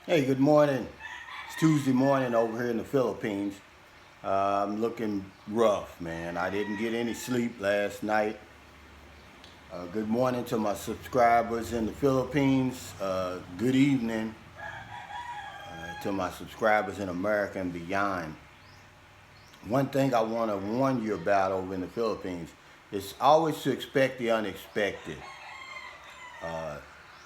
Hey, good morning. It's Tuesday morning over here in the Philippines. I'm looking rough, man. I didn't get any sleep last night. Good morning to my subscribers in the Philippines. Good evening to my subscribers in America and beyond. One thing I want to warn you about over in the Philippines is always to expect the unexpected.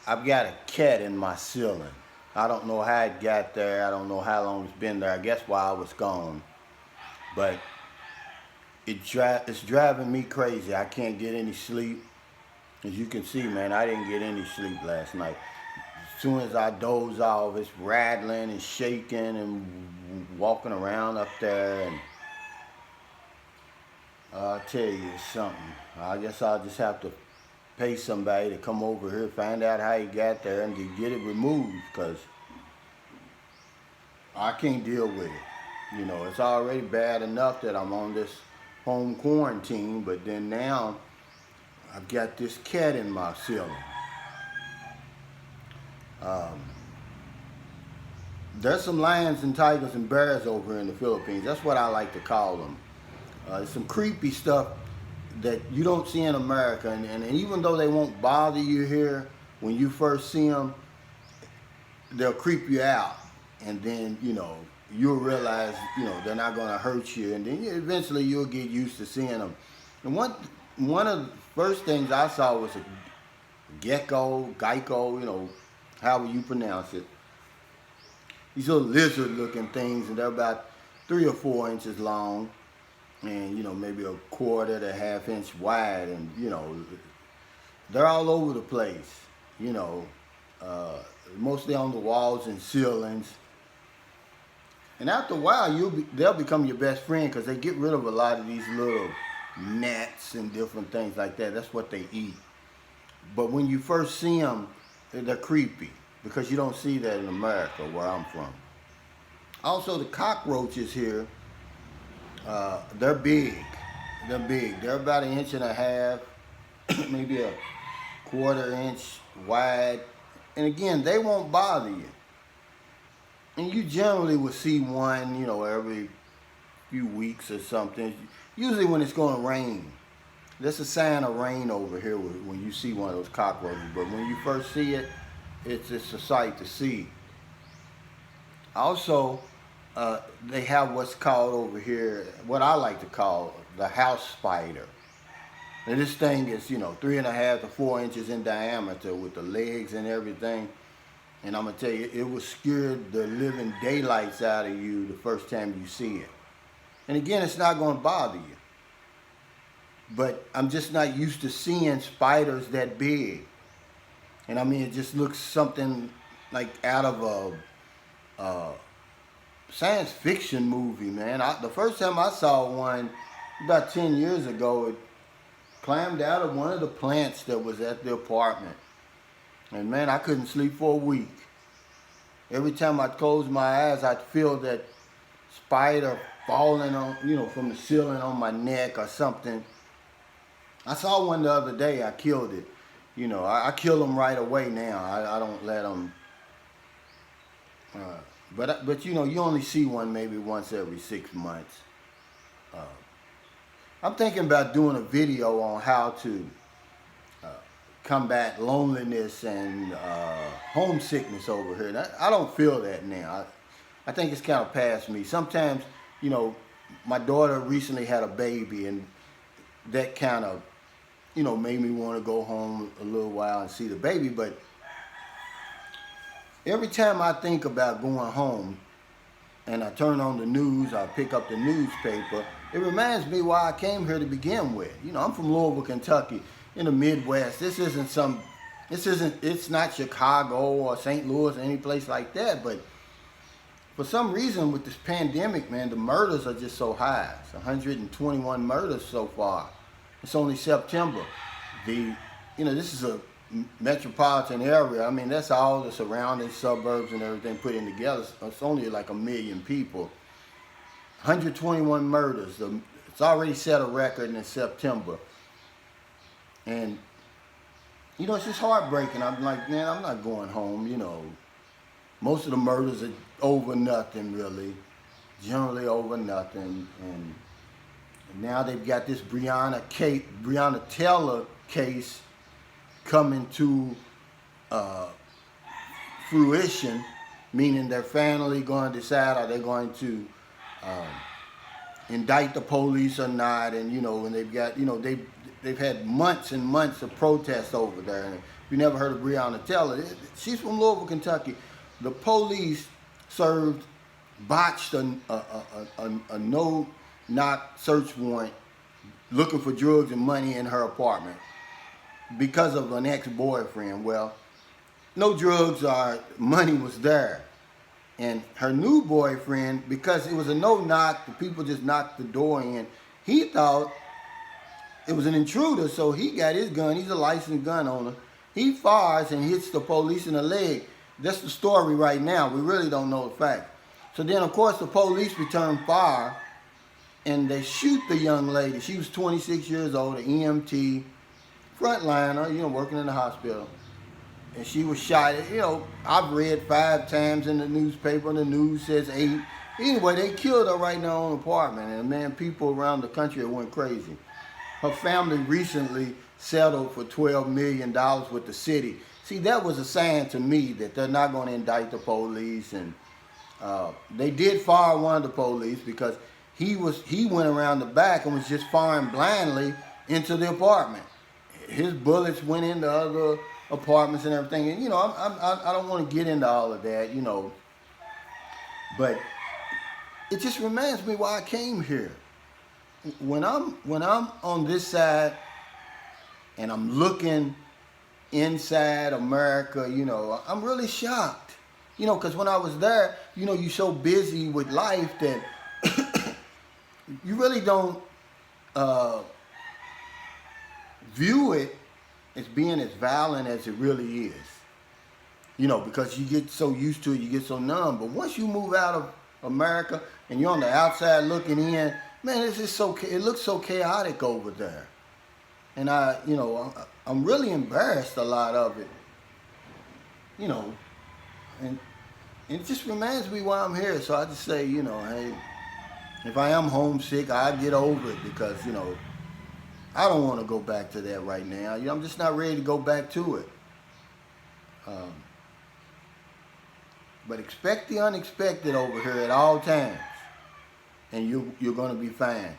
I've got a cat in my ceiling. I don't know how it got there. I don't know how long it's been there. I guess while I was gone. But it's driving me crazy. I can't get any sleep. As you can see, man, I didn't get any sleep last night. As soon as I doze off, it's rattling and shaking and walking around up there. And I'll tell you something. I guess I'll just have to pay somebody to come over here, find out how he got there, and to get it removed, because I can't deal with it. You know, it's already bad enough that I'm on this home quarantine, but then now I've got this cat in my ceiling. There's some lions and tigers and bears over here in the Philippines. That's what I like to call them. Some creepy stuff that you don't see in America, and even though they won't bother you here when you first see them, they'll creep you out, and then you'll realize they're not going to hurt you, and then eventually you'll get used to seeing them. And one of the first things I saw was a gecko, however you pronounce it. These little lizard-looking things, and they're about 3 or 4 inches long, and maybe a quarter to half-inch wide, and they're all over the place. Mostly on the walls and ceilings. And after a while, they'll become your best friend, because they get rid of a lot of these little gnats and different things like that. That's what they eat. But when you first see them, they're creepy, because you don't see that in America, where I'm from. Also, the cockroaches here, they're big. They're big. They're about 1.5 inches, maybe a 1/4 inch wide. And again, they won't bother you. And you generally will see one, every few weeks or something. Usually when it's going to rain. That's a sign of rain over here when you see one of those cockroaches. But when you first see it, it's a sight to see. Also, they have what's called over here, what I like to call the house spider. And this thing is, 3.5 to 4 inches in diameter with the legs and everything. And I'm going to tell you, it will scare the living daylights out of you the first time you see it. And again, it's not going to bother you. But I'm just not used to seeing spiders that big. And I mean, it just looks something like out of a science fiction movie, man. The first time I saw one, about 10 years ago, it climbed out of one of the plants that was at the apartment. And man, I couldn't sleep for a week. Every time I'd close my eyes, I'd feel that spider falling on, from the ceiling on my neck or something. I saw one the other day. I killed it. I kill them right away now. I don't let them. But you only see one maybe once every 6 months. I'm thinking about doing a video on how to combat loneliness and homesickness over here. And I don't feel that now. I think it's kind of past me. Sometimes, my daughter recently had a baby, and that kind of, made me want to go home a little while and see the baby. But every time I think about going home and I turn on the news, I pick up the newspaper, it reminds me why I came here to begin with. I'm from Louisville, Kentucky, in the Midwest. It's not Chicago or St. Louis or any place like that, but for some reason with this pandemic, man, the murders are just so high. It's 121 murders so far. It's only September. This is a metropolitan area. I mean, that's all the surrounding suburbs and everything put in together. It's only like 1 million people. 121 murders. It's already set a record in September. And, it's just heartbreaking. I'm like, man, I'm not going home, Most of the murders are over nothing, really. Generally over nothing. And now they've got this Breonna Taylor case coming to fruition, meaning they're finally going to decide are they going to indict the police or not. And and they've got they've had months and months of protests over there. And if you never heard of Breonna Taylor, she's from Louisville, Kentucky. The police botched a no-knock search warrant looking for drugs and money in her apartment because of an ex-boyfriend. Well, no drugs or money was there. And her new boyfriend, because it was a no-knock, the people just knocked the door in, he thought it was an intruder, so he got his gun. He's a licensed gun owner. He fires and hits the police in the leg. That's the story right now. We really don't know the fact. So then, of course, the police return fire, and they shoot the young lady. She was 26 years old, an EMT, frontliner, working in the hospital. And she was shot. I've read 5 times in the newspaper, and the news says 8. Anyway, they killed her right in her own apartment. And, man, people around the country went crazy. Her family recently settled for $12 million with the city. See, that was a sign to me that they're not going to indict the police. And they did fire one of the police because he went around the back and was just firing blindly into the apartment. His bullets went into other apartments and everything. And I don't want to get into all of that, but it just reminds me why I came here. When I'm on this side and I'm looking inside America, I'm really shocked. Because when I was there, you're so busy with life that you really don't view it as being as violent as it really is. Because you get so used to it, you get so numb. But once you move out of America and you're on the outside looking in, man, it's just it looks so chaotic over there. And I'm really embarrassed a lot of it. And it just reminds me why I'm here. So I just say, hey, if I am homesick, I'll get over it because, I don't want to go back to that right now. I'm just not ready to go back to it. But expect the unexpected over here at all times. And you're going to be fine.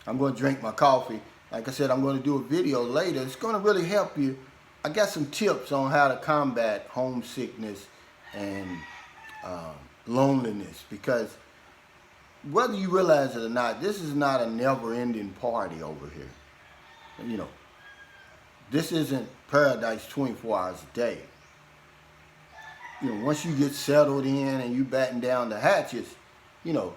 I'm going to drink my coffee. Like I said, I'm going to do a video later. It's going to really help you. I got some tips on how to combat homesickness and loneliness. Because whether you realize it or not, this is not a never-ending party over here. This isn't paradise 24 hours a day. Once you get settled in and you batten down the hatches, you're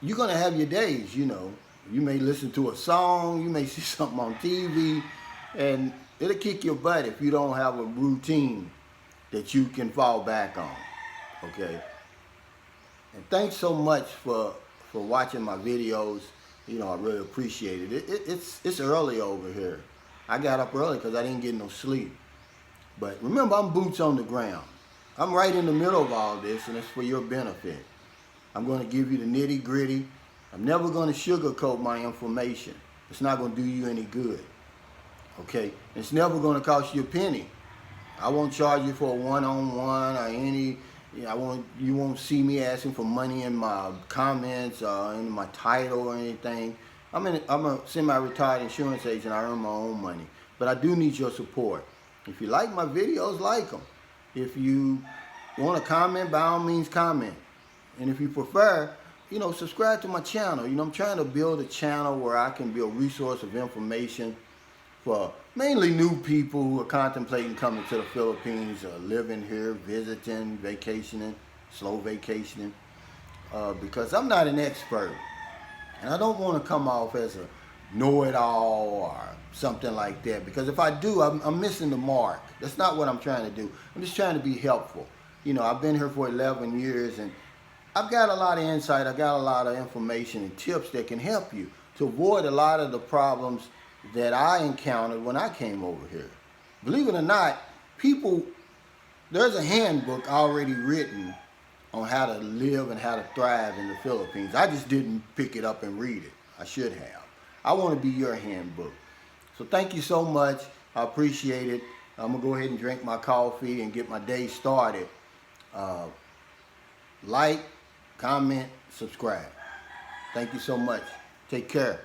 going to have your days, You may listen to a song, you may see something on TV, and it'll kick your butt if you don't have a routine that you can fall back on, okay? And thanks so much for watching my videos. I really appreciate it. It's early over here. I got up early because I didn't get no sleep. But remember, I'm boots on the ground. I'm right in the middle of all this, and it's for your benefit. I'm going to give you the nitty-gritty. I'm never going to sugarcoat my information. It's not going to do you any good. Okay? It's never going to cost you a penny. I won't charge you for a one-on-one or any. You won't see me asking for money in my comments or in my title or anything. I'm a semi-retired insurance agent. I earn my own money. But I do need your support. If you like my videos, like them. If you want to comment, by all means comment. And if you prefer, subscribe to my channel. I'm trying to build a channel where I can be a resource of information for mainly new people who are contemplating coming to the Philippines, living here, visiting, vacationing, slow vacationing. Because I'm not an expert. And I don't want to come off as a know-it-all or something like that. Because if I do, I'm missing the mark. That's not what I'm trying to do. I'm just trying to be helpful. I've been here for 11 years and I've got a lot of insight. I got a lot of information and tips that can help you to avoid a lot of the problems that I encountered when I came over here. Believe it or not, people There's a handbook already written on how to live and how to thrive in the Philippines. I just didn't pick it up and read it. I should have. I want to be your handbook. So thank you so much. I appreciate it. I'm going to go ahead and drink my coffee and get my day started. Like, comment, subscribe. Thank you so much. Take care.